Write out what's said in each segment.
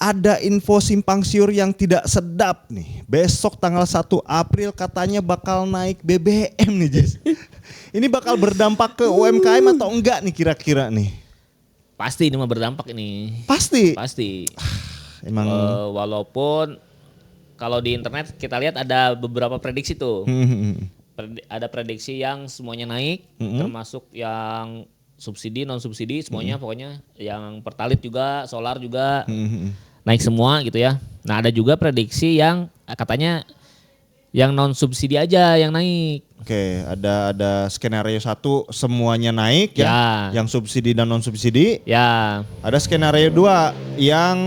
ada info simpang siur yang tidak sedap nih. Besok tanggal 1 April katanya bakal naik BBM nih, Jess. Ini bakal berdampak ke UMKM atau enggak nih kira-kira nih? Pasti ini mah berdampak ini. Pasti. Emang walaupun kalau di internet kita lihat ada beberapa prediksi tuh. Ada prediksi yang semuanya naik, termasuk yang subsidi, non subsidi, semuanya pokoknya yang pertalit juga, solar juga naik semua gitu ya. Nah ada juga prediksi yang katanya yang non subsidi aja yang naik. Oke, ada skenario 1 semuanya naik ya, yang subsidi dan non subsidi. Ya. Ada skenario 2 yang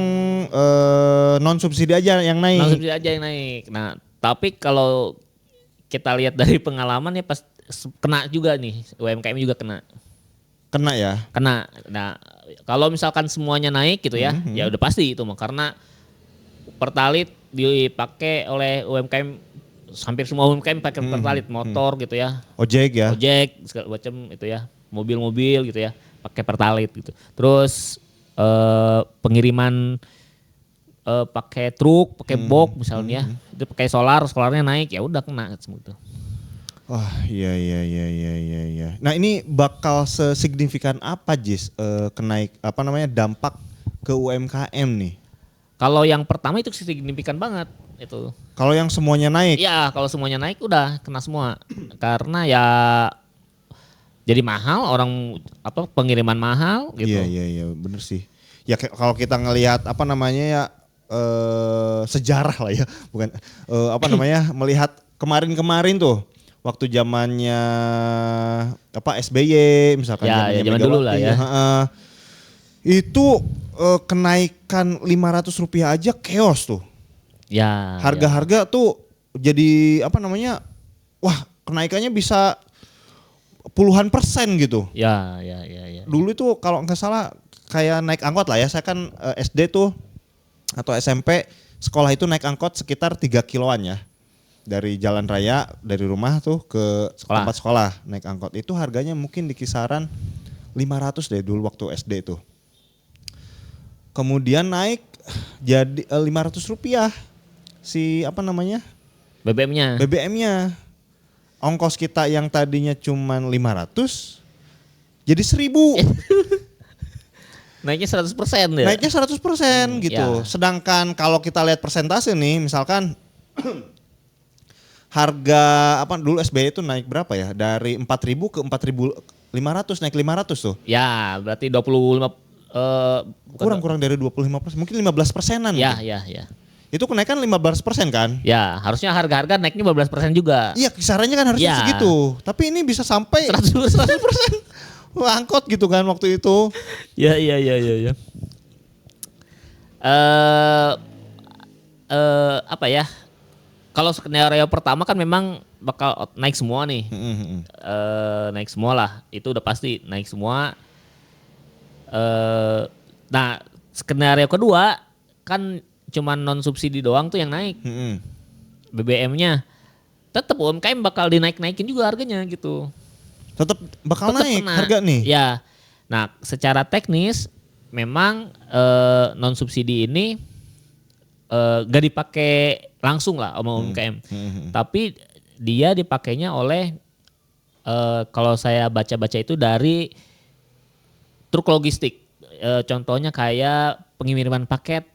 non subsidi aja yang naik. Non subsidi aja yang naik. Nah tapi kalau kita lihat dari pengalaman ya pas kena juga nih, UMKM juga kena. Kena ya? Kena. Nah, kalau misalkan semuanya naik gitu ya, ya udah pasti itu mah karena pertalit dipakai oleh UMKM, hampir semua UMKM pakai pertalit, motor gitu ya. Ojek ya? Ojek segala macam itu ya, mobil-mobil gitu ya, pakai pertalit gitu. Terus pengiriman pakai truk, pakai box misalnya, itu pakai solarnya naik, ya udah kena semua itu. Wah iya. Nah ini bakal sesignifikan apa Jis dampak ke UMKM nih? Kalau yang pertama itu signifikan banget itu. Kalau yang semuanya naik? Iya kalau semuanya naik udah kena semua. Karena ya jadi mahal, pengiriman mahal gitu. Iya bener sih. Ya kalau kita ngelihat sejarah lah ya, bukan melihat kemarin tuh. Waktu zamannya SBY misalkan ya zaman dulu lah ya. Itu kenaikan Rp500 aja chaos tuh. Ya. Harga-harga tuh jadi wah kenaikannya bisa puluhan persen gitu. Ya. Dulu itu kalau nggak salah kayak naik angkot lah ya. Saya kan SD tuh atau SMP sekolah itu naik angkot sekitar 3 kiloan ya. Dari jalan raya, dari rumah tuh ke tempat sekolah naik angkot. Itu harganya mungkin di kisaran 500 deh dulu waktu SD tuh. Kemudian naik jadi Rp500 BBM-nya. Ongkos kita yang tadinya cuman 500 jadi 1.000. Naiknya 100% ya? Naiknya 100% gitu. Ya. Sedangkan kalau kita lihat persentase nih misalkan harga dulu SBY itu naik berapa ya? Dari 4.000 ke 4.500 naik 500 tuh. Ya, berarti 25 kurang dari 25%, mungkin 15%-an. Ya. Itu kenaikan 15% kan? Ya, harusnya harga-harga naiknya 15% juga. Iya, kisarannya kan harusnya segitu. Tapi ini bisa sampai 100%. Angkot gitu kan waktu itu. Ya. Kalau skenario pertama kan memang bakal naik semua nih. Naik semua lah, itu udah pasti naik semua. Nah skenario kedua kan cuma non subsidi doang tuh yang naik. BBM-nya tetap UMKM bakal dinaik-naikin juga harganya gitu. Tetap bakal naik harga nih. Ya. Nah, secara teknis memang non subsidi ini gak dipakai langsung lah sama UMKM. Tapi dia dipakainya oleh kalau saya baca-baca itu dari truk logistik. Contohnya kayak pengiriman paket.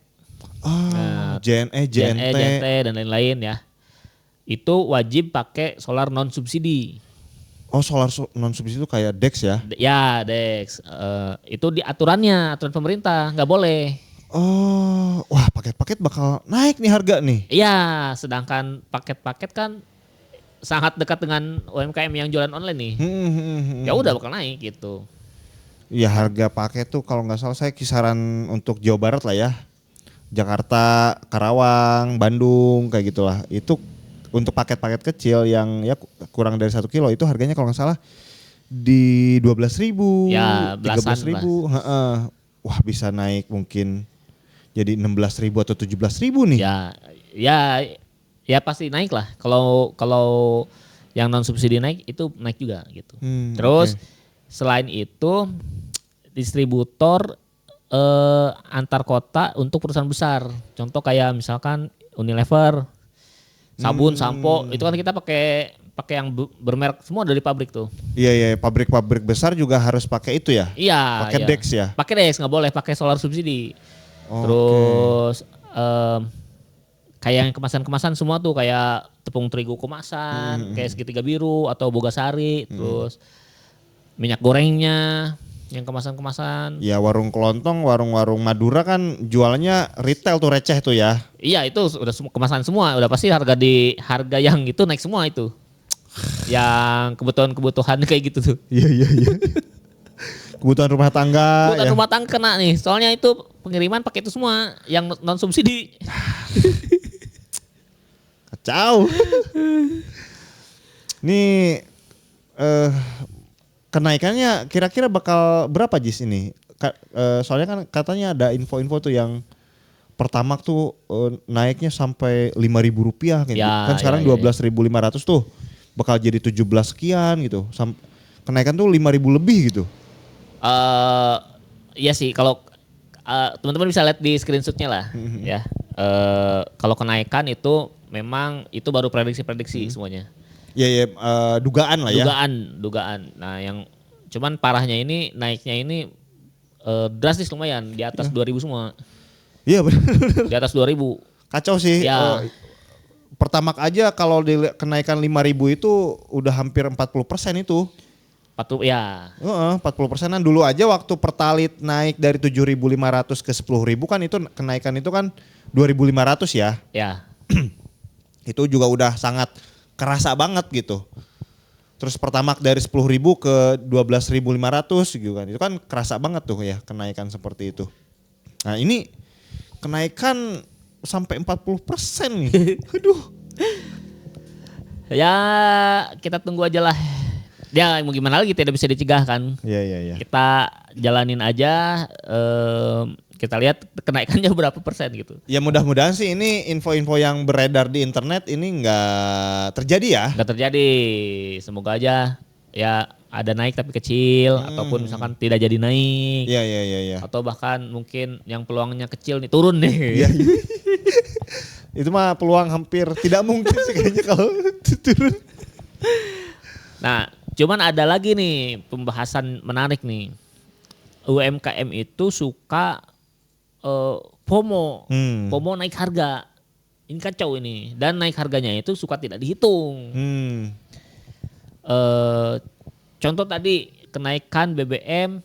JNE, JNT dan lain-lain ya. Itu wajib pakai solar non subsidi. Oh, solar non subsidi itu kayak DEX ya? Ya, DEX. Itu di aturan pemerintah, nggak boleh. Oh, wah paket-paket bakal naik nih harga nih. Iya, sedangkan paket-paket kan sangat dekat dengan UMKM yang jualan online nih. Ya udah bakal naik gitu. Iya, harga paket tuh kalau nggak salah saya kisaran untuk Jawa Barat lah ya. Jakarta, Karawang, Bandung kayak gitulah. Itu untuk paket-paket kecil yang ya kurang dari 1 kilo itu harganya kalau nggak salah di 12.000, ya, 13.000. Wah bisa naik mungkin jadi 16.000 atau 17.000 nih. Ya pasti naik lah. Kalau yang non subsidi naik itu naik juga gitu. Terus selain itu distributor antar kota untuk perusahaan besar. Contoh kayak misalkan Unilever, sabun, sampo, itu kan kita pakai yang bermerek semua dari pabrik tuh. Iya, pabrik-pabrik besar juga harus pakai itu ya? Iya. Pakai iya. Dex ya? Pakai Dex, nggak boleh pakai solar subsidi. Oke. Terus kayak yang kemasan-kemasan semua tuh kayak tepung terigu kemasan, kayak segitiga biru atau bogasari, terus minyak gorengnya yang kemasan-kemasan. Ya warung kelontong, warung-warung Madura kan jualnya retail tuh receh tuh ya. Iya itu udah kemasan semua, udah pasti harga yang itu naik semua itu. Yang kebutuhan kayak gitu tuh. Iya. Kebutuhan rumah tangga. Kebutuhan rumah tangga kena nih, soalnya itu pengiriman pakai itu semua yang non subsidi. Kacau. Nih kenaikannya kira-kira bakal berapa Jis ini? Soalnya kan katanya ada info-info tuh yang Pertamax tuh naiknya sampai Rp5.000 gitu. Ya, Kan sekarang 12.500 tuh. Bakal jadi 17 sekian gitu. Kenaikan tuh 5.000 lebih gitu. Iya sih kalau teman-teman bisa lihat di screenshotnya lah ya. Kalau kenaikan itu memang itu baru prediksi semuanya. Iya, dugaan lah ya. Dugaan. Nah yang cuman parahnya ini naiknya ini drastis lumayan di atas 2.000 semua. Iya benar. Di atas 2.000. Kacau sih. Ya. Pertamax aja kalau kenaikan 5.000 itu udah hampir 40% itu. 40 ya. 40%-an dulu aja waktu Pertalite naik dari 7.500 ke 10.000 kan itu kenaikan itu kan 2.500 ya. Ya. Itu juga udah sangat kerasa banget gitu. Terus Pertamax dari 10.000 ke 12.500 gitu kan. Itu kan kerasa banget tuh ya kenaikan seperti itu. Nah ini kenaikan sampai 40% nih. Aduh. Ya kita tunggu aja lah. Ya mau gimana lagi tidak bisa dicegah kan. Iya. Kita jalanin aja. Kita lihat kenaikannya berapa persen gitu. Ya mudah-mudahan sih ini info-info yang beredar di internet ini nggak terjadi ya. Nggak terjadi. Semoga aja ya ada naik tapi kecil. Ataupun misalkan tidak jadi naik. Iya. Atau bahkan mungkin yang peluangnya kecil nih turun nih. Iya. Itu mah peluang hampir tidak mungkin sih kayaknya kalau turun. Nah cuman ada lagi nih pembahasan menarik nih. UMKM itu suka FOMO. FOMO naik harga. Ini kacau ini. Dan naik harganya itu suka tidak dihitung. Contoh tadi kenaikan BBM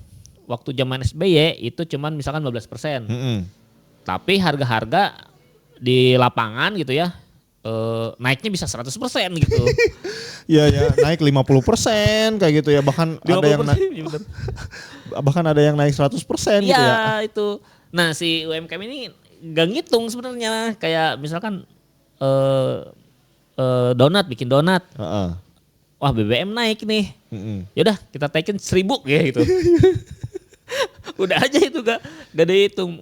waktu zaman SBY itu cuman misalkan 15%. Tapi harga-harga di lapangan gitu ya naiknya bisa 100% gitu. Iya, naik 50% kayak gitu ya. Bahkan ada yang bahkan ada yang naik 100% gitu ya. Iya itu. Nah si UMKM ini gak ngitung sebenarnya. Kayak misalkan bikin donat. Wah BBM naik nih. Yaudah kita taikin 1.000 ya gitu. Udah aja itu gak dihitung.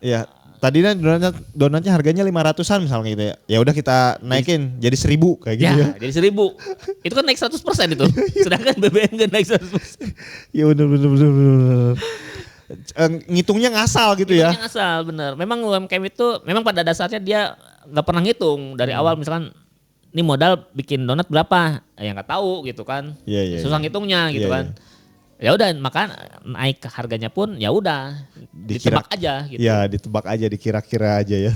Iya. Tadinya donatnya harganya 500-an misalnya gitu ya. Ya udah kita naikin jadi 1.000 kayak gitu ya. Jadi 1.000. Itu kan naik 100% itu. Sedangkan BBM gak naik 100%. Iya bener. Ngitungnya ngasal gitu ya. Ngitungnya ngasal bener. Memang UMKM itu memang pada dasarnya dia gak pernah ngitung. Dari awal misalkan ini modal bikin donat berapa. Ya gak tahu gitu kan. Susah ngitungnya gitu kan. Ya udah maka naik harganya pun ya udah ditebak aja gitu. Ya ditebak aja, dikira-kira aja ya.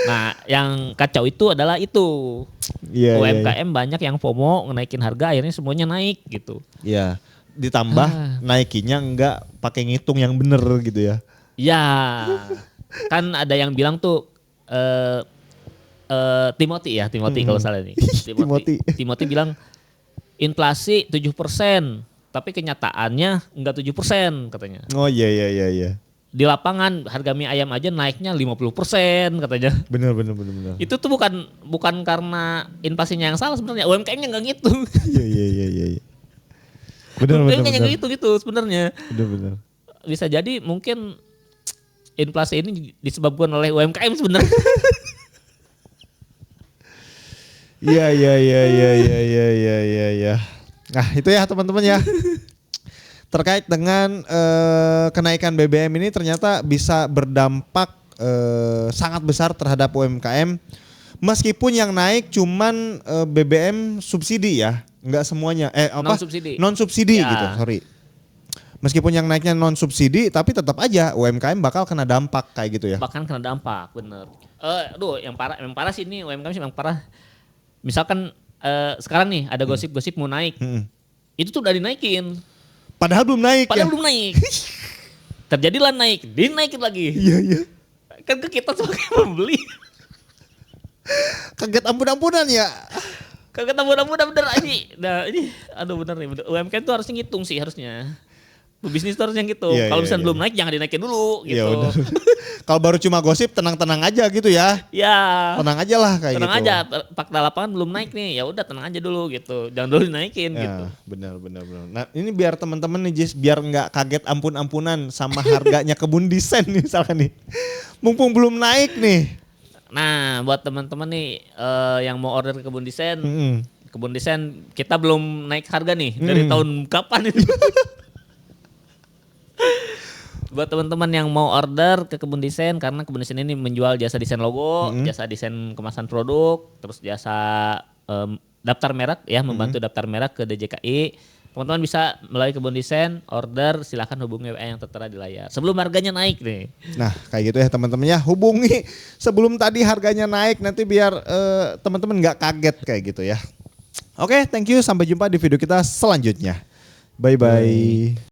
Nah yang kacau itu adalah itu. UMKM banyak yang FOMO ngenaikin harga akhirnya semuanya naik gitu. Iya. Ditambah naikinnya enggak pakai ngitung yang bener gitu ya. Ya kan ada yang bilang tuh Timothy kalau salah nih. Timothy bilang inflasi 7%. Tapi kenyataannya enggak 7% katanya. Oh iya. Di lapangan harga mie ayam aja naiknya 50% katanya. Bener. Itu tuh bukan karena inflasinya yang salah sebenarnya. UMKM-nya enggak ngitung. Iya. Bener. UMKM-nya enggak ngitung itu sebenarnya. Bener. Bisa jadi mungkin inflasi ini disebabkan oleh UMKM sebenarnya. Iya. Iya. Nah itu ya teman-teman ya. terkait dengan kenaikan BBM ini ternyata bisa berdampak sangat besar terhadap UMKM. Meskipun yang naik cuman BBM subsidi ya, nggak semuanya. Non subsidi Ya. gitu, sorry. Meskipun yang naiknya non subsidi, tapi tetap aja UMKM bakal kena dampak kayak gitu ya. Bahkan kena dampak, bener. Yang parah sih ini UMKM sih yang parah. Misalkan sekarang nih ada gosip-gosip mau naik, itu tuh udah dinaikin. Padahal belum naik. Belum naik. Terjadilah naik, dinaikin lagi. Iya. Kan ke kita sebagai pembeli. Kaget ampun-ampunan ya. Kagak mudah-mudah bener aja. Nah ini, aduh bener nih. UMKM tuh harusnya ngitung sih harusnya. Bisnis tuh harusnya gitu. Iya, Kalau iya, misalnya iya. belum naik jangan dinaikin dulu Iya, gitu. benar. Kalau baru cuma gosip tenang-tenang aja gitu ya. Ya. Tenang aja lah kayak Tenang gitu. aja, fakta lapangan belum naik nih. Ya udah tenang aja dulu gitu. Jangan dulu dinaikin gitu. Ya, benar. Nah, ini biar teman-teman nih Jis, biar nggak kaget ampun-ampunan sama harganya kebun desain nih misalkan nih. Mumpung belum naik nih. Nah, buat teman-teman nih yang mau order ke kebun desain, kebun desain kita belum naik harga nih dari tahun kapan ini. Buat teman-teman yang mau order ke kebun desain, karena kebun desain ini menjual jasa desain logo, jasa desain kemasan produk, terus jasa daftar merek ya, membantu daftar merek ke DJKI. Teman-teman bisa melalui kebun desain order, silakan hubungi WA yang tertera di layar. Sebelum harganya naik nih. Nah kayak gitu ya teman-teman ya, hubungi sebelum tadi harganya naik nanti biar teman-teman nggak kaget kayak gitu ya. Oke, thank you, sampai jumpa di video kita selanjutnya. Bye-bye.